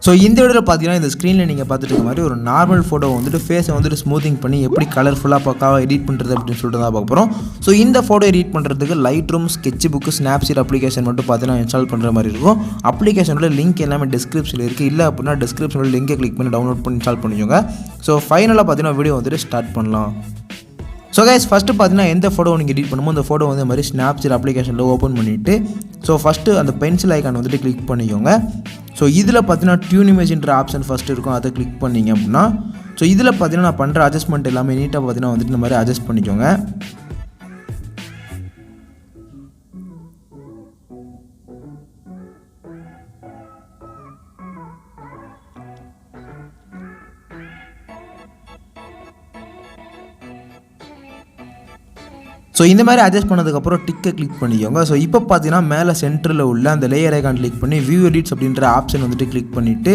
So இந்த வீடியோவில் பார்த்தீங்கன்னா இந்த ஸ்க்ரீனில் நீங்கள் பார்த்துட்டு இருக்க மாதிரி ஒரு நார்மல் ஃபோட்டோ வந்துட்டு ஃபேஸை வந்துட்டு ஸ்மூத்திங் பண்ணி எப்படி கலர்ஃபுல்லாக பக்காவாக எடிட் பண்ணுறது அப்படின்னு சொல்லிட்டு தான் பார்க்க போகிறோம். ஸோ இந்த ஃபோட்டோ எடிட் பண்ணுறதுக்கு Lightroom, sketch book, Snapseed application மட்டும் பார்த்தீங்கன்னா இன்ஸ்டால் பண்ணுற மாதிரி இருக்கும். அப்ளிகேஷனோட லிங்க் எல்லாமே டிஸ்கிரிப்ஷனில் இருக்குது. இல்லை அப்படின்னா டிஸ்கிரிப்ஷனில் லிங்கை கிளிக் பண்ணி டவுன்லோட் பண்ணி இன்ஸ்டால் பண்ணிக்கோங்க. ஸோ ஃபைனலாக பார்த்தீங்கன்னா வீடியோ வந்துட்டு ஸ்டார்ட் பண்ணலாம். ஸோ கைஸ் ஃபஸ்ட்டு பார்த்தீங்கன்னா எந்த ஃபோட்டோ நீங்கள் எடிட் பண்ணுமோ அந்த ஃபோட்டோ வந்து மாதிரி ஸ்னாப்சீட் அப்ளிகேஷனில் ஓப்பன் பண்ணிவிட்டு ஸோ ஃபஸ்ட்டு அந்த பென்சில் ஐக்கான் வந்துட்டு கிளிக் பண்ணிக்கோங்க. ஸோ இதில் பார்த்தீங்கன்னா டியூன் இமேஜ்ன்ற ஆப்ஷன் ஃபஸ்ட்டு இருக்கும், அதை கிளிக் பண்ணிங்க அப்படின்னா ஸோ இதில் பார்த்தீங்கன்னா நான் பண்ணுற அட்ஜஸ்ட்மெண்ட் எல்லாமே நீட்டாக பார்த்தீங்கன்னா வந்துட்டு இந்த மாதிரி அட்ஜஸ்ட் பண்ணிக்கோங்க. ஸோ இந்த மாதிரி அட்ஜஸ்ட் பண்ணதுக்கப்புறம் டிக்கை கிளிக் பண்ணிக்கோங்க. ஸோ இப்போ பார்த்தீங்கன்னா மேலே சென்டரில் உள்ள அந்த லேயர் ஐக்கான் கிளிக் பண்ணி வியூ எடிட்ஸ் அப்படின்ற ஆப்ஷன் வந்துட்டு கிளிக் பண்ணிவிட்டு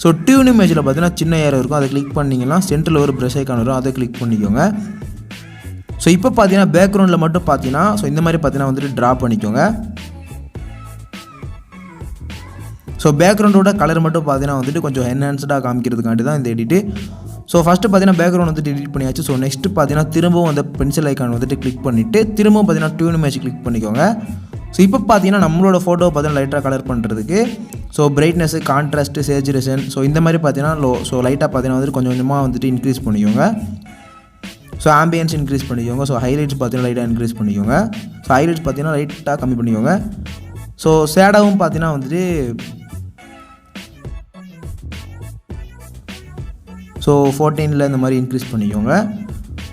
ஸோ டியூன் இமேஜில் பார்த்தீங்கன்னா சின்ன ஏரோ இருக்கும், அதை கிளிக் பண்ணிங்கன்னா சென்டரில் ஒரு ப்ரஷ் ஐக்கான் வரும், அதை கிளிக் பண்ணிக்கோங்க. ஸோ இப்போ பார்த்தீங்கன்னா பேக்ரவுண்டில் மட்டும் பார்த்தீங்கன்னா ஸோ இந்த மாதிரி பார்த்தீங்கன்னா வந்துட்டு ட்ரா பண்ணிக்கோங்க. ஸோ பேக்ரவுண்டோட கலர் மட்டும் பார்த்தீங்கன்னா வந்துட்டு கொஞ்சம் என்ஹான்ஸ்டாக காமிக்கிறதுக்காண்டி தான் இந்த எடிட்டு. ஸோ ஃபஸ்ட்டு பார்த்தீங்கன்னா பேக்ரவுண்ட் வந்துட்டு எடிட் பண்ணியாச்சு. ஸோ நெக்ஸ்ட்டு பார்த்தீங்கன்னா திரும்பவும் அந்த பென்சில் ஐக்கான் வந்துட்டு கிளிக் பண்ணிவிட்டு திரும்பவும் பார்த்தீங்கன்னா டியூன் இமேஜ் கிளிக் பண்ணிக்கோங்க. ஸோ இப்போ பார்த்தீங்கன்னா நம்மளோட ஃபோட்டோ பார்த்தீங்கன்னா லைட்டாக கலர் பண்ணுறதுக்கு so brightness, contrast, saturation so இந்த மாதிரி பார்த்தீங்கன்னா ஸோ லைட்டாக பார்த்தீங்கன்னா வந்துட்டு கொஞ்சம் கொஞ்சமாக வந்துட்டு இன்க்ரீஸ் பண்ணிக்கோங்க. ஸோ ஆம்பியன்ஸ் இன்க்ரீஸ் பண்ணிக்கோங்க. ஸோ ஹைலைட்ஸ் பார்த்தீங்கன்னா லைட்டாக இன்க்ரீஸ் பண்ணிக்கோங்க. ஸோ ஹைலைட்ஸ் பார்த்தீங்கன்னா லைட்டாக கம்மி பண்ணிக்கோங்க. ஸோ ஷேடோவும் பார்த்தீங்கன்னா வந்துட்டு ஸோ 14 இந்த மாதிரி இன்க்ரீஸ் பண்ணிக்கோங்க.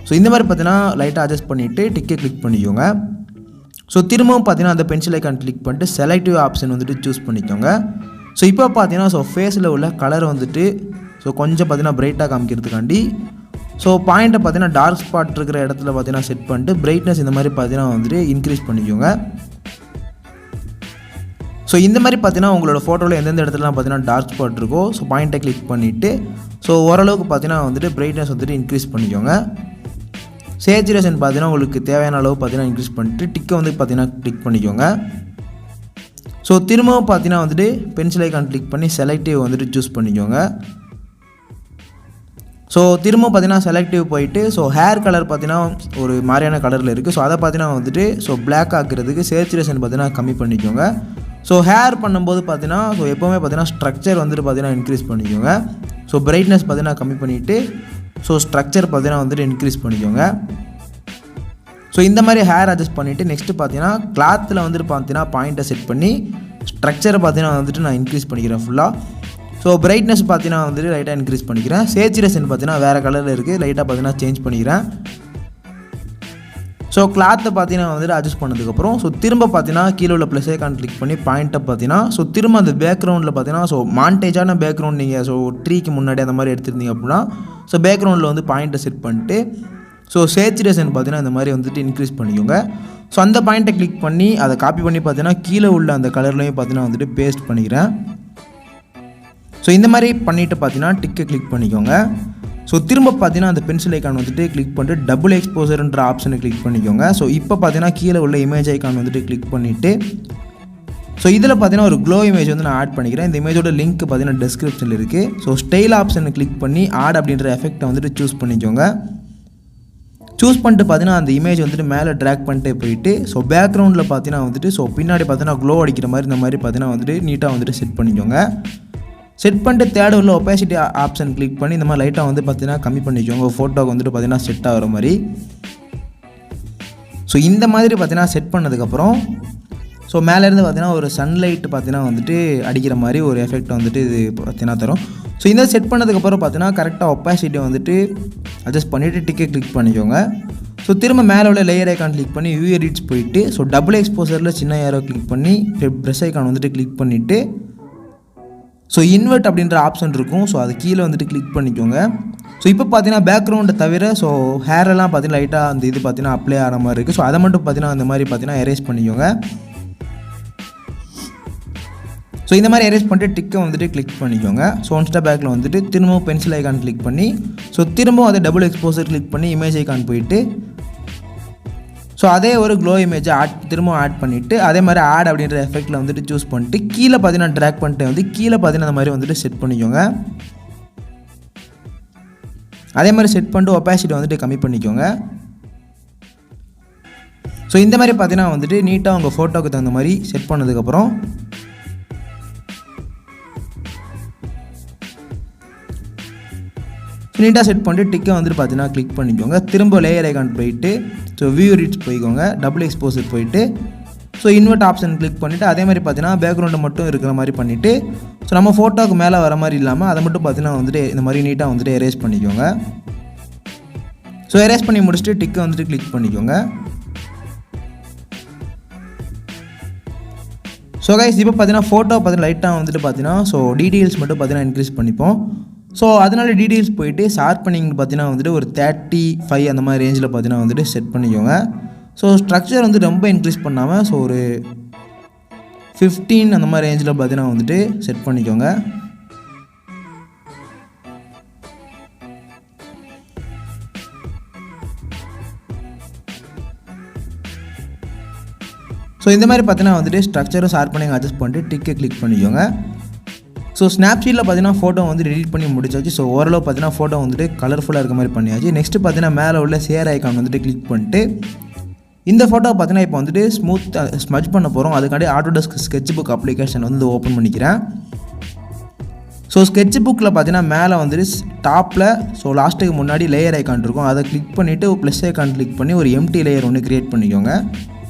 ஸோ இந்த மாதிரி பார்த்தீங்கன்னா லைட்டாக அட்ஜஸ்ட் பண்ணிவிட்டு டிக்கை கிளிக் பண்ணிக்கோங்க. ஸோ திரும்பவும் பார்த்தீங்கன்னா அந்த பென்சில் ஐக்கான் கிளிக் பண்ணிட்டு செலக்டிவ் ஆப்ஷன் வந்துட்டு சூஸ் பண்ணிக்கோங்க. ஸோ இப்போ பார்த்தீங்கன்னா ஸோ ஃபேஸில் உள்ள கலர் வந்துட்டு ஸோ கொஞ்சம் பார்த்தீங்கன்னா பிரைட்டாக காமிக்கிறதுக்காண்டி ஸோ பாயிண்ட்டை பார்த்தீங்கன்னா டார்க் ஸ்பாட் இருக்கிற இடத்துல பார்த்தீங்கன்னா செட் பண்ணிட்டு பிரைட்னஸ் இந்த மாதிரி பார்த்தீங்கன்னா வந்துட்டு இன்க்ரீஸ் பண்ணிக்கோங்க. ஸோ இந்த மாதிரி பார்த்தீங்கன்னா உங்களோட ஃபோட்டோவில் எந்தெந்த இடத்துலலாம் பார்த்தீங்கன்னா டார்க் ஸ்பாட் இருக்கோ ஸோ பாயிண்ட்டை கிளிக் பண்ணிவிட்டு ஸோ ஓரளவுக்கு பார்த்தீங்கன்னா வந்துட்டு பிரைட்னஸ் வந்துட்டு இன்க்ரீஸ் பண்ணிக்கோங்க. சேச்சுரேஷன் பார்த்தீங்கன்னா உங்களுக்கு தேவையான அளவு பார்த்தீங்கன்னா இன்க்ரீஸ் பண்ணிட்டு டிக்கை வந்து பார்த்தீங்கன்னா கிளிக் பண்ணிக்கோங்க. ஸோ திரும்பவும் பார்த்தீங்கன்னா வந்துட்டு பென்சில் ஐக்கான் கிளிக் பண்ணி செலக்டிவ் வந்துட்டு சூஸ் பண்ணிக்கோங்க. ஸோ திரும்பவும் பார்த்தீங்கன்னா செலக்டிவ் போயிட்டு ஸோ ஹேர் கலர் பார்த்தீங்கன்னா ஒரு மாதிரியான கலரில் இருக்குது. ஸோ அதை பார்த்தீங்கன்னா வந்துட்டு ஸோ பிளாக் ஆக்குறதுக்கு சேச்சுரேஷன் பார்த்தீங்கன்னா கம்மி பண்ணிக்கோங்க. ஸோ ஹேர் பண்ணும்போது பார்த்தீங்கன்னா ஸோ எப்போவுமே பார்த்தீங்கன்னா ஸ்ட்ரக்சர் வந்துட்டு பார்த்தீங்கன்னா இன்க்ரீஸ் பண்ணிக்கோங்க. ஸோ பிரைட்னஸ் பார்த்தீங்கன்னா கம்மி பண்ணிவிட்டு ஸோ ஸ்ட்ரக்சர் பார்த்தீங்கன்னா வந்துட்டு இன்க்ரீஸ் பண்ணிக்கோங்க. ஸோ இந்த மாதிரி ஹேர் அட்ஜஸ்ட் பண்ணிவிட்டு நெக்ஸ்ட்டு பார்த்தீங்கன்னா கிளாத்தில் வந்துட்டு பார்த்தீங்கன்னா பாயிண்ட்டை செட் பண்ணி ஸ்ட்ரக்சரை பார்த்தீங்கன்னா வந்துட்டு நான் இன்க்ரீஸ் பண்ணிக்கிறேன் ஃபுல்லாக. ஸோ பிரைட்னஸ் பார்த்தீங்கன்னா வந்துட்டு லைட்டாக இன்க்ரீஸ் பண்ணிக்கிறேன். சேச்சுரேஷன் பார்த்தீங்கன்னா வேறு கலரில் இருக்குது, லைட்டாக பார்த்தீங்கன்னா சேஞ்ச் பண்ணிக்கிறேன். ஸோ கிளாத்தை பார்த்தீங்கன்னா வந்துட்டு அட்ஜஸ்ட் பண்ணதுக்கப்புறம் ஸோ திரும்ப பார்த்தீங்கன்னா கீழே உள்ள ப்ளஸ் ஐக்கான் கிளிக் பண்ணி பாயிண்ட்டை பார்த்தீங்கன்னா ஸோ திரும்ப அந்த பேக்ரவுண்டில் பார்த்தீங்கன்னா ஸோ மாண்டேஜான பேக்ரவுண்ட் நீங்கள் ஸோ ட்ரீக்கு முன்னாடி அந்த மாதிரி எடுத்துருந்தீங்க அப்படின்னா ஸோ பேக்ரவுண்டில் வந்து பாயிண்ட்டை செட் பண்ணிட்டு ஸோ சேச்சுரேஷன் பார்த்தீங்கன்னா இந்த மாதிரி வந்துட்டு இன்க்ரீஸ் பண்ணிக்கோங்க. ஸோ அந்த பாயிண்ட்டை கிளிக் பண்ணி அதை காப்பி பண்ணி பார்த்தீங்கன்னா கீழே உள்ள அந்த கலர்லையும் பார்த்தீங்கன்னா வந்துட்டு பேஸ்ட் பண்ணிக்கிறேன். ஸோ இந்த மாதிரி பண்ணிவிட்டு பார்த்தீங்கன்னா டிக்கை கிளிக் பண்ணிக்கோங்க. ஸோ திரும்ப பார்த்தீங்கன்னா அந்த பென்சில் ஐக்கான் வந்துட்டு கிளிக் பண்ணிட்டு டபுள் எக்ஸ்போசர்ன்ற ஆப்ஷனை கிளிக் பண்ணிக்கோங்க. ஸோ இப்போ பார்த்தீங்கன்னா கீழே உள்ள இமேஜ் ஐக்கான் வந்துட்டு கிளிக் பண்ணிவிட்டு ஸோ இதில் பார்த்தீங்கன்னா ஒரு க்ளோ இமேஜ் வந்து நான் ஆட் பண்ணிக்கிறேன். இந்த இமேஜோட லிங்க் பார்த்தீங்கன்னா டிஸ்கிரிப்ஷனில் இருக்குது. ஸோ ஸ்டைல் ஆப்ஷனை கிளிக் பண்ணி ஆட் அப்படின்ற எஃபெக்ட்டை வந்துட்டு சூஸ் பண்ணிக்கோங்க. சூஸ் பண்ணிட்டு பார்த்தீங்கன்னா அந்த இமேஜ் வந்துட்டு மேலே ட்ராக் பண்ணிட்டே போயிட்டு ஸோ பேக்ரவுண்டில் பார்த்தீங்கன்னா வந்துட்டு ஸோ பின்னாடி பார்த்தீங்கன்னா க்ளோ அடிக்கிற மாதிரி இந்த மாதிரி பார்த்தீங்கன்னா வந்துட்டு நீட்டாக வந்துட்டு செட் பண்ணிக்கோங்க. செட் பண்ணிட்டு தேர்ட் உள்ள ஒப்பாசிட்டி ஆப்ஷன் கிளிக் பண்ணி இந்த மாதிரி லைட்டாக வந்து பார்த்தீங்கன்னா கம்மி பண்ணிக்கோங்க. ஃபோட்டோக்கு வந்துட்டு பார்த்தீங்கன்னா செட் ஆகிற மாதிரி. ஸோ இந்த மாதிரி பார்த்தீங்கன்னா செட் பண்ணதுக்கப்புறம் ஸோ மேலேருந்து பார்த்தீங்கன்னா ஒரு சன்லைட் பார்த்தீங்கன்னா வந்துட்டு அடிக்கிற மாதிரி ஒரு எஃபெக்ட் வந்துட்டு இது பார்த்தீங்கன்னா தரும். ஸோ இந்த செட் பண்ணதுக்கப்புறம் பார்த்தீங்கன்னா கரெக்டாக ஒப்பாசிட்டி வந்துட்டு அட்ஜஸ்ட் பண்ணிவிட்டு டிக்கை கிளிக் பண்ணிக்கோங்க. ஸோ திரும்ப மேலே உள்ள லேயர் ஐக்கான் கிளிக் பண்ணி வியூ எடிட்ஸ் போயிட்டு ஸோ டபுள் எக்ஸ்போசரில் சின்ன ஏரோ கிளிக் பண்ணி ப்ரெஷ் ஐக்கான் வந்துட்டு கிளிக் பண்ணிவிட்டு ஸோ இன்வெர்ட் அப்படின்ற ஆப்ஷன் இருக்கும். ஸோ அது கீழே வந்துட்டு கிளிக் பண்ணிக்கோங்க. ஸோ இப்போ பார்த்தீங்கன்னா பேக்ரவுண்டை தவிர ஸோ ஹேரெல்லாம் பார்த்தீங்கன்னா லைட்டாக அந்த இது பார்த்தீங்கன்னா அப்ளை ஆகிற மாதிரி இருக்குது. ஸோ அதை மட்டும் பார்த்தீங்கன்னா அந்த மாதிரி பார்த்தீங்கன்னா எரேஸ் பண்ணிக்கோங்க. ஸோ இந்த மாதிரி எரேஸ் பண்ணிட்டு டிக்கை வந்துட்டு கிளிக் பண்ணிக்கோங்க. ஸோ ஒன் ஸ்டெப் பேக்கில் வந்துட்டு திரும்பவும் பென்சில் ஐக்கான் கிளிக் பண்ணி ஸோ திரும்பவும் அதை டபுள் எக்ஸ்போசர் கிளிக் பண்ணி இமேஜ் ஐக்கான் போயிட்டு ஸோ ஸோ அதே ஒரு க்ளோ இமேஜை திரும்ப ஆட் பண்ணிவிட்டு அதே மாதிரி ஆட் அப்படின்ற எஃபெக்ட்டில் வந்துட்டு சூஸ் பண்ணிட்டு கீழே பார்த்தீங்கன்னா ட்ராக் பண்ணிட்டு வந்து கீழே பார்த்தீங்கன்னா அந்த மாதிரி வந்துட்டு செட் பண்ணிக்கோங்க. அதே மாதிரி செட் பண்ணிட்டு ஒப்பாசிட்டி வந்துட்டு கம்மி பண்ணிக்கோங்க. ஸோ இந்த மாதிரி பார்த்தீங்கன்னா வந்துட்டு நீட்டாக உங்கள் ஃபோட்டோவுக்கு தகுந்த மாதிரி செட் பண்ணதுக்கப்புறம் நீட்டாக செட் பண்ணிட்டு டிக்கை வந்துட்டு பார்த்தீங்கன்னா கிளிக் பண்ணிக்கோங்க. திரும்ப லேயர் ஐகான் போயிட்டு ஸோ வியூ ரீட்ஸ் போய்க்கோங்க, டபுள் எக்ஸ்போசர் போயிட்டு ஸோ இன்வெர்ட் ஆப்ஷன் கிளிக் பண்ணிவிட்டு அதே மாதிரி பார்த்தீங்கன்னா பேக்ரவுண்டை மட்டும் இருக்கிற மாதிரி பண்ணிவிட்டு ஸோ நம்ம ஃபோட்டோவுக்கு மேலே வர மாதிரி இல்லாமல் அதை மட்டும் பார்த்தீங்கன்னா வந்துட்டு இந்த மாதிரி நீட்டாக வந்துட்டு எரேஸ் பண்ணிக்கோங்க. ஸோ எரேஸ் பண்ணி முடிச்சுட்டு டிக்கை வந்துட்டு கிளிக் பண்ணிக்கோங்க. ஸோ கைஸ் இப்போ பார்த்தீங்கன்னா ஃபோட்டோ பார்த்தீங்கன்னா லைட்டாக வந்துட்டு பார்த்தீங்கன்னா ஸோ டீட்டெயில்ஸ் மட்டும் பார்த்தீங்கன்னா இன்க்ரீஸ் பண்ணிப்போம். ஸோ அதனால டீட்டெயில்ஸ் போயிட்டு ஷார்ப்பனிங் பார்த்தீங்கன்னா வந்துட்டு ஒரு 35 அந்த மாதிரி ரேஞ்சில் பார்த்தீங்கன்னா வந்துட்டு செட் பண்ணிக்கோங்க. ஸோ ஸ்ட்ரக்சர் வந்து ரொம்ப இன்க்ரீஸ் பண்ணாமல் ஸோ ஒரு 15 அந்த மாதிரி ரேஞ்சில் பார்த்தீங்கன்னா வந்துட்டு செட் பண்ணிக்கோங்க. ஸோ இந்த மாதிரி பார்த்தீங்கன்னா வந்துட்டு ஸ்ட்ரக்சரும் ஷார்ப்பனிங் அட்ஜஸ்ட் பண்ணிட்டு டிக்கை கிளிக் பண்ணிக்கோங்க. ஸோ ஸ்னாப்சீட்டில் பார்த்தீங்கன்னா ஃபோட்டோ வந்து எடிட் பண்ணி முடிச்சாச்சு. ஸோ ஓரளவு பார்த்தீங்கன்னா ஃபோட்டோ வந்துட்டு கலர்ஃபுல்லாக இருக்க மாதிரி பண்ணியாச்சு. நெக்ஸ்ட்டு பார்த்தீங்கன்னா மேலே உள்ள ஷேர் ஐக்கான் வந்துட்டு கிளிக் பண்ணிட்டு இந்த ஃபோட்டோ பார்த்தீங்கன்னா இப்போ வந்துட்டு ஸ்மஜ் பண்ண போகிறோம். அதுக்காண்டி ஆட்டோடெஸ்க் ஸ்கெட்ச் புக் அப்ளிகேஷன் வந்து ஓப்பன் பண்ணிக்கிறேன். ஸோ ஸ்கெட்ச் புக்கில் பார்த்தீங்கன்னா மேலே வந்துட்டு டாப்பில் ஸோ லாஸ்ட்டுக்கு முன்னாடி லேயர் ஐக்கான் இருக்கும். அதை கிளிக் பண்ணிவிட்டு ப்ளஸ் ஐக்கான் கிளிக் பண்ணி ஒரு எம்டி லேயர் ஒன்று க்ரியேட் பண்ணிக்கோங்க.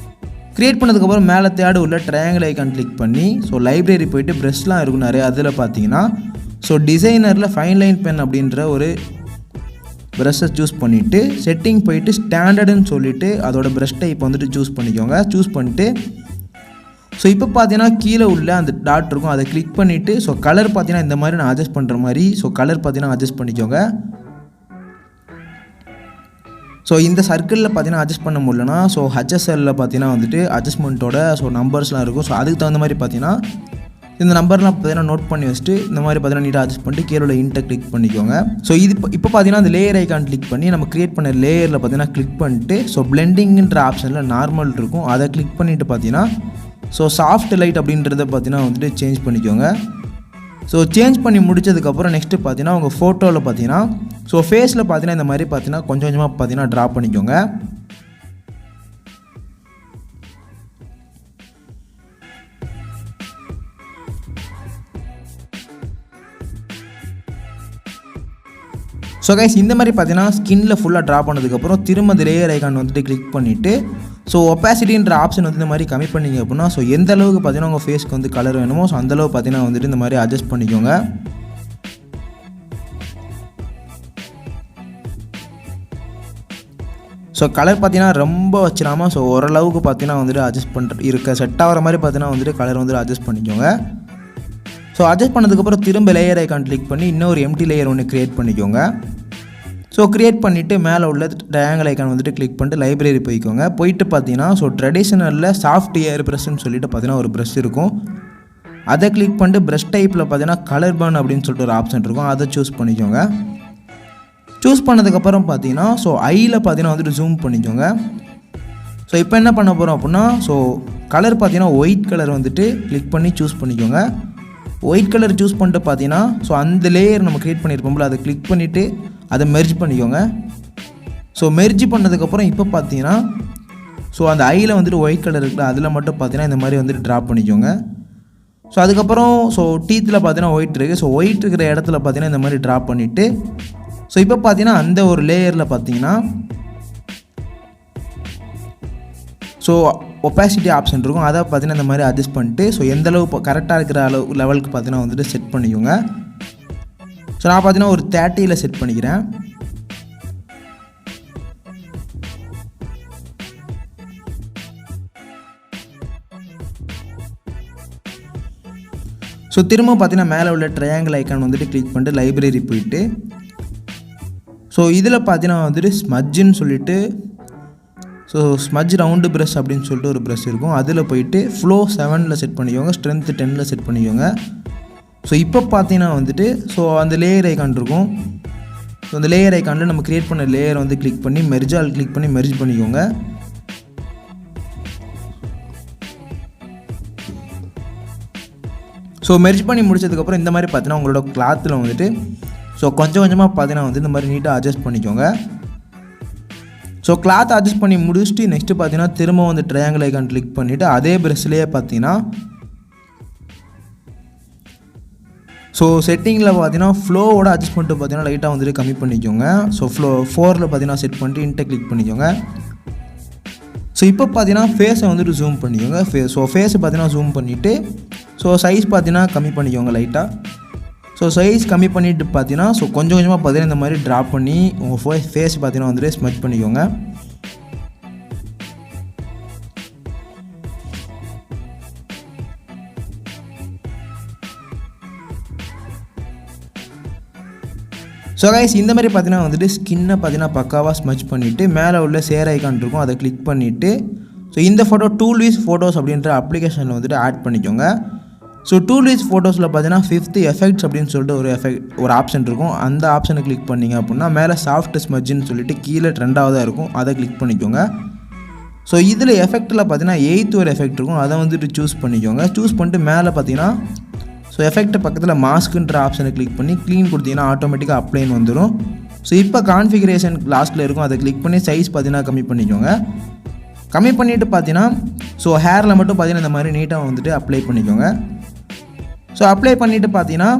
க்ரியேட் பண்ணதுக்கப்புறம் மேலே தேடு உள்ள ட்ரையாங்கிள் ஐக்கான் கிளிக் பண்ணி ஸோ லைப்ரரி போய்ட்டு ப்ரெஷ்லாம் இருக்கும் நிறைய. அதில் பார்த்தீங்கன்னா ஸோ டிசைனரில் ஃபைன் லைன் பென் அப்படின்ற ஒரு ப்ரெஷ்ஷை சூஸ் பண்ணிவிட்டு செட்டிங் போயிட்டு ஸ்டாண்டர்டுன்னு சொல்லிவிட்டு அதோட ப்ரெஷ் டைப் வந்துட்டு சூஸ் பண்ணிக்கோங்க. சூஸ் பண்ணிட்டு ஸோ இப்போ பார்த்தீங்கன்னா கீழே உள்ள அந்த டாட் இருக்கும், அதை கிளிக் பண்ணிவிட்டு ஸோ கலர் பார்த்தீங்கன்னா இந்த மாதிரி நான் அட்ஜஸ்ட் பண்ணுற மாதிரி ஸோ கலர் பார்த்தீங்கன்னா அட்ஜஸ்ட் பண்ணிக்கோங்க. ஸோ இந்த சர்க்கிளில் பார்த்தீங்கன்னா அட்ஜஸ்ட் பண்ண முடியலனா ஸோ ஹச்எஸ்எல்லில் பார்த்தீங்கன்னா வந்துட்டு அட்ஜஸ்ட்மெண்ட்டோட ஸோ நம்பர்ஸ்லாம் இருக்கும். ஸோ அதுக்கு தகுந்த மாதிரி பார்த்தீங்கன்னா இந்த நம்பர்லாம் பார்த்தீங்கன்னா நோட் பண்ணி வச்சுட்டு இந்த மாதிரி பார்த்தீங்கன்னா நீட்டாக அட்ஜஸ்ட் பண்ணிட்டு கீழே இன்ட்டை கிளிக் பண்ணிக்கோங்க. ஸோ இது இப்போ பார்த்தீங்கன்னா அந்த லேயர் ஐக்கான் கிளிக் பண்ணி நம்ம க்ரியேட் பண்ண லேயரில் பார்த்தீங்கன்னா கிளிக் பண்ணிட்டு ஸோ பிளெண்டிங்ன்ற ஆப்ஷனில் நார்மல் இருக்கும், அதை கிளிக் பண்ணிவிட்டு பார்த்தீங்கன்னா ஸோ சாஃப்ட் லைட் அப்படின்றத பார்த்தீங்கன்னா வந்துட்டு சேஞ்ச் பண்ணிக்கோங்க. ஸோ சேஞ்ச் பண்ணி முடிச்சதுக்கப்புறம் நெக்ஸ்ட்டு பார்த்தீங்கன்னா உங்கள் ஃபோட்டோவில் பார்த்தீங்கன்னா ஸோ ஃபேஸில் பார்த்தீங்கன்னா இந்த மாதிரி பார்த்தீங்கன்னா கொஞ்சம் கொஞ்சமாக பார்த்தீங்கன்னா ட்ரா பண்ணிக்கோங்க. ஸோ கைஸ் இந்த மாதிரி பார்த்தீங்கன்னா ஸ்கின்னில் ஃபுல்லாக ட்ரா பண்ணதுக்கப்புறம் திரும்ப அந்த லேயர் ஐக்கான் வந்துட்டு கிளிக் பண்ணிவிட்டு ஸோ ஒப்பாசிட்டின்ற ஆப்ஷன் வந்து இந்த மாதிரி கம்மி பண்ணிங்க அப்படின்னா ஸோ எந்த அளவுக்கு பார்த்தீங்கன்னா உங்கள் ஃபேஸ்க்கு வந்து கலர் வேணுமோ ஸோ அந்தளவு பார்த்தீங்கன்னா வந்துட்டு இந்த மாதிரி அட்ஜஸ்ட் பண்ணிக்கோங்க. ஸோ கலர் பார்த்தீங்கன்னா ரொம்ப வச்சிடாமல் ஸோ ஓரளவுக்கு பார்த்தீங்கன்னா வந்துட்டு அட்ஜஸ்ட் இருக்க செட் ஆகிற மாதிரி பார்த்தீங்கன்னா வந்துட்டு கலர் வந்துட்டு அட்ஜஸ்ட் பண்ணிக்கோங்க. ஸோ அட்ஜஸ்ட் பண்ணதுக்கப்புறம் திரும்ப லேயர் ஐக்கான் கிளிக் பண்ணி இன்னொரு எம்டி லேயர் ஒன்று க்ரியேட் பண்ணிக்கோங்க. ஸோ க்ரியேட் பண்ணிவிட்டு மேலே உள்ள ட்ரையாங்கிள் ஐக்கான் வந்துட்டு கிளிக் பண்ணிட்டு லைப்ரரி போய்க்கோங்க. போயிட்டு பார்த்தீங்கன்னா ஸோ ட்ரெடிஷ்னலில் சாஃப்ட் ஏர் ப்ரெஷ்ன்னு சொல்லிட்டு பார்த்தீங்கன்னா ஒரு ப்ரெஷ் இருக்கும், அதை கிளிக் பண்ணிட்டு ப்ரெஷ் டைப்பில் பார்த்தீங்கன்னா கலர் பர்ன் அப்படின்னு சொல்லிட்டு ஒரு ஆப்ஷன் இருக்கும், அதை சூஸ் பண்ணிக்கோங்க. சூஸ் பண்ணதுக்கப்புறம் பார்த்தீங்கன்னா ஸோ ஐயில் பார்த்தீங்கன்னா வந்துட்டு ஜூம் பண்ணிக்கோங்க. ஸோ இப்போ என்ன பண்ண போகிறோம் அப்படின்னா ஸோ கலர் பார்த்தீங்கன்னா ஒயிட் கலர் வந்துட்டு கிளிக் பண்ணி சூஸ் பண்ணிக்கோங்க. ஒயிட் கலர் சூஸ் பண்ணிட்டு பார்த்தீங்கன்னா ஸோ அந்த லேயர் நம்ம க்ரியேட் பண்ணியிருப்போம்ல அதை கிளிக் பண்ணிவிட்டு அதை மெர்ஜ் பண்ணிக்கோங்க. ஸோ மெர்ஜ் பண்ணதுக்கப்புறம் இப்போ பார்த்தீங்கன்னா ஸோ அந்த ஐயில் வந்துட்டு ஒயிட் கலர் இருக்குல்ல அதில் மட்டும் பார்த்தீங்கன்னா இந்த மாதிரி வந்துட்டு ட்ரா பண்ணிக்கோங்க. ஸோ அதுக்கப்புறம் ஸோ டீத்தில் பார்த்தீங்கன்னா ஒயிட் இருக்குது, ஸோ ஒயிட் இருக்கிற இடத்துல பார்த்தீங்கன்னா இந்த மாதிரி ட்ரா பண்ணிவிட்டு ஸோ இப்போ பார்த்தீங்கன்னா அந்த ஒரு லேயரில் பார்த்தீங்கன்னா ஸோ ஒப்பாசிட்டி ஆப்ஷன் இருக்கும், அதை பார்த்தீங்கன்னா இந்த மாதிரி அட்ஜஸ்ட் பண்ணிட்டு ஸோ எந்தளவு கரெக்டாக இருக்கிற லெவலுக்கு பார்த்தீங்கன்னா வந்துட்டு செட் பண்ணிக்கோங்க. ஸோ நான் பார்த்தீங்கன்னா ஒரு 30ல் செட் பண்ணிக்கிறேன். ஸோ திரும்ப பார்த்தீங்கன்னா மேலே உள்ள ட்ரையாங்கிள் ஐக்கான் வந்துட்டு கிளிக் பண்ணிட்டு லைப்ரரி போயிட்டு ஸோ இதில் பார்த்தீங்கன்னா வந்துட்டு ஸ்மஜ்ஜுன்னு சொல்லிட்டு ஸோ ஸ்மஜ் ரவுண்டு ப்ரஷ் அப்படின்னு சொல்லிட்டு ஒரு ப்ரஷ் இருக்கும், அதில் போயிட்டு ஃப்ளோ 7ல் செட் பண்ணிக்கோங்க, ஸ்ட்ரென்த்து 10ல் செட் பண்ணிக்கோங்க. ஸோ இப்போ பார்த்தீங்கன்னா வந்துட்டு ஸோ அந்த லேயர் ஐக்கான் இருக்கும், ஸோ அந்த லேயர் ஐக்கானில் நம்ம க்ரியேட் பண்ண லேயர் வந்து கிளிக் பண்ணி மெர்ஜால் கிளிக் பண்ணி மெர்ஜ் பண்ணிக்கோங்க. ஸோ மெர்ஜ் பண்ணி முடிச்சதுக்கப்புறம் இந்த மாதிரி பார்த்தீங்கன்னா உங்களோட கிளாத்தில் வந்துட்டு ஸோ கொஞ்சம் கொஞ்சமாக பார்த்தீங்கன்னா வந்து இந்த மாதிரி நீட்டாக அட்ஜஸ்ட் பண்ணிக்கோங்க. ஸோ கிளாத் அட்ஜஸ்ட் பண்ணி முடிச்சுட்டு நெக்ஸ்ட்டு பார்த்தீங்கன்னா திரும்ப வந்து ட்ரையாங்கிள் ஐக்கான் கிளிக் பண்ணிவிட்டு அதே ப்ரெஷ்லேயே பார்த்தீங்கன்னா ஸோ செட்டிங்கில் பார்த்தீங்கன்னா ஃப்ளோவோட அட்ஜஸ்ட் பண்ணிட்டு பார்த்தீங்கன்னா லைட்டாக வந்துட்டு கம்மி பண்ணிக்கோங்க. ஸோ 4ல் பார்த்தீங்கன்னா செட் பண்ணிட்டு இன்ட்டை கிளிக் பண்ணிக்கோங்க. ஸோ இப்போ பார்த்தீங்கன்னா ஃபேஸை வந்துட்டு ஜூம் பண்ணிக்கோங்க. ஃபேஸை பார்த்தீங்கன்னா ஜூம் பண்ணிவிட்டு ஸோ சைஸ் பார்த்தீங்கன்னா கம்மி பண்ணிக்கோங்க லைட்டாக. ஸோ சைஸ் கம்மி பண்ணிவிட்டு பார்த்தீங்கன்னா ஸோ கொஞ்சம் கொஞ்சமாக பார்த்தீங்கன்னா இந்த மாதிரி ட்ராப் பண்ணி உங்கள் ஃபேஸ் பார்த்தீங்கன்னா வந்துட்டு ஸ்மெச் பண்ணிக்கோங்க. ஸோ கைஸ் இந்த மாதிரி பார்த்தீங்கன்னா வந்துட்டு ஸ்கின்னை பார்த்தீங்கன்னா பக்காவாக ஸ்மெச் பண்ணிவிட்டு மேலே உள்ள ஷேர் ஐக்கான் இருக்கும் அதை கிளிக் பண்ணிவிட்டு ஸோ இந்த ஃபோட்டோ டூல்விஸ் ஃபோட்டோஸ் அப்படின்ற அப்ளிகேஷனில் வந்துட்டு ஆட் பண்ணிக்கோங்க. ஸோ டூல்விஸ் ஃபோட்டோஸில் பார்த்தீங்கன்னா 5th எஃபெக்ட்ஸ் அப்படின்னு சொல்லிட்டு ஒரு ஆப்ஷன் இருக்கும். அந்த ஆப்ஷனை கிளிக் பண்ணிங்க அப்படின்னா மேலே சாஃப்ட் ஸ்மெட்ஜுன்னு சொல்லிட்டு கீழே 2ஆவதாக இருக்கும், அதை கிளிக் பண்ணிக்கோங்க. ஸோ இதில் எஃபெக்ட்டில் பார்த்தீங்கன்னா 8th ஒரு எஃபெக்ட் இருக்கும், அதை வந்துட்டு சூஸ் பண்ணிக்கோங்க. சூஸ் பண்ணிட்டு மேலே பார்த்தீங்கன்னா ஸோ எஃபெக்ட் பக்கத்தில் மாஸ்க்குன்ற ஆப்ஷனை கிளிக் பண்ணி க்ளீன் கொடுத்தீங்கன்னா ஆட்டோமேட்டிக்காக அப்ளைன் வந்துடும். ஸோ இப்போ கான்ஃபிகரேஷன் லாஸ்ட்டில் இருக்கும், அதை கிளிக் பண்ணி சைஸ் பார்த்தீங்கன்னா கம்மி பண்ணிக்கோங்க. கம்மி பண்ணிவிட்டு பார்த்தீங்கன்னா ஸோ ஹேரில் மட்டும் பார்த்தீங்கன்னா இந்த மாதிரி நீட்டாக வந்துட்டு அப்ளை பண்ணிக்கோங்க. ஸோ அப்ளை பண்ணிவிட்டு பார்த்தீங்கன்னா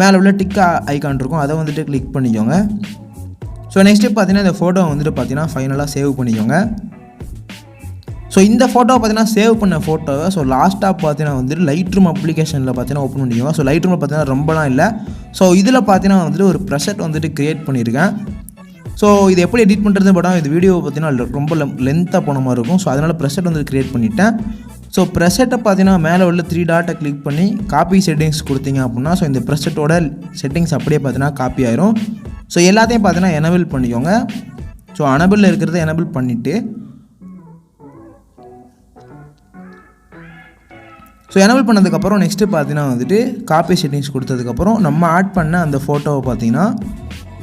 மேலே உள்ள டிக் ஐக்கான் இருக்கும், அதை வந்துட்டு கிளிக் பண்ணிக்கோங்க. ஸோ நெக்ஸ்ட்டு பார்த்தீங்கன்னா இந்த ஃபோட்டோவை வந்துட்டு பார்த்தீங்கன்னா ஃபைனலாக சேவ் பண்ணிக்கோங்க. ஸோ இந்த ஃபோட்டோவை பார்த்தீங்கன்னா சேவ் பண்ண ஃபோட்டோவை ஸோ லாஸ்ட்டாக பார்த்தீங்கன்னா வந்துட்டு லைட்ரூம் அப்ளிகேஷனில் பார்த்தீங்கன்னா ஓப்பன் பண்ணிக்கோங்க. ஸோ லைட்ரூமில் பார்த்தீங்கன்னா ரொம்பலாம் இல்லை. ஸோ இதில் பார்த்தீங்கன்னா வந்துட்டு ஒரு ப்ரெசெட் வந்துட்டு க்ரியேட் பண்ணியிருக்கேன். ஸோ இது எப்படி எடிட் பண்ணுறது படம் இந்த வீடியோ பார்த்தீங்கன்னா ரொம்ப லென்த்தாக போன மாதிரி இருக்கும். ஸோ அதனால் ப்ரெசெட் வந்துட்டு க்ரியேட் பண்ணிவிட்டேன். ஸோ ப்ரெசெட்டை பார்த்தீங்கன்னா மேலே உள்ள 3 டாட்டை கிளிக் பண்ணி காப்பி செட்டிங்ஸ் கொடுத்தீங்க அப்படின்னா ஸோ இந்த ப்ரெசெட்டோட செட்டிங்ஸ் அப்படியே பார்த்தீங்கன்னா காப்பி ஆயிரும். ஸோ எல்லாத்தையும் பார்த்தீங்கன்னா எனபிள் பண்ணிக்கோங்க. ஸோ எனபிளில் இருக்கிறத எனபிள் பண்ணிவிட்டு ஸோ எனபிள் பண்ணதுக்கப்புறம் நெக்ஸ்ட்டு பார்த்தீங்கன்னா வந்துட்டு காப்பி செட்டிங்ஸ் கொடுத்ததுக்கப்புறம் நம்ம ஆட் பண்ண அந்த ஃபோட்டோவை பார்த்தீங்கன்னா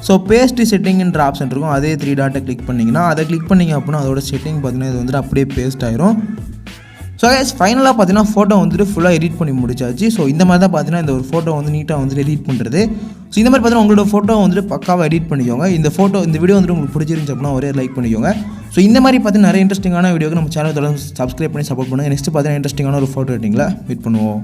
ஸோ பேஸ்ட் செட்டிங்ன்ற ஆப்ஷன் இருக்கும், அதே 3 டாட்டை கிளிக் பண்ணிங்கன்னா அதை கிளிக் பண்ணிங்க அப்படின்னா அதோட செட்டிங் பார்த்தீங்கன்னா இது வந்துட்டு அப்படியே பேஸ்ட் ஆயிரும். ஸோ கைஸ் ஃபைனலாக பார்த்தீங்கன்னா ஃபோட்டோ வந்துட்டு ஃபுல்லாக எடிட் பண்ணி முடிச்சாச்சு. ஸோ இந்த மாதிரி தான் பார்த்தீங்கன்னா இந்த ஒரு ஃபோட்டோ வந்து நீட்டாக வந்துட்டு எடிட் பண்ணுறது. ஸோ இந்த மாதிரி பார்த்தீங்கன்னா உங்களோட ஃபோட்டோ வந்துட்டு பக்காவாக எடிட் பண்ணிக்கோங்க. இந்த வீடியோ வந்துட்டு உங்களுக்கு பிடிச்சிருந்துச்சு அப்படின்னா ஒரே லைக் பண்ணிக்கோங்க. ஸோ இந்த மாதிரி பார்த்தீங்கன்னா நிறைய இன்ட்ரெஸ்டிங்கான வீடியோக்கு நம்ம சேனல் தொடர்ந்து சப்ஸ்கிரைப் பண்ணி சப்போர்ட் பண்ணுங்கள். நெக்ஸ்ட் பார்த்தீங்கன்னா இன்ட்ரெஸ்டிங்கான ஒரு ஃபோட்டோ எடிட்டிங்கில் வெயிட் பண்ணுவோம்.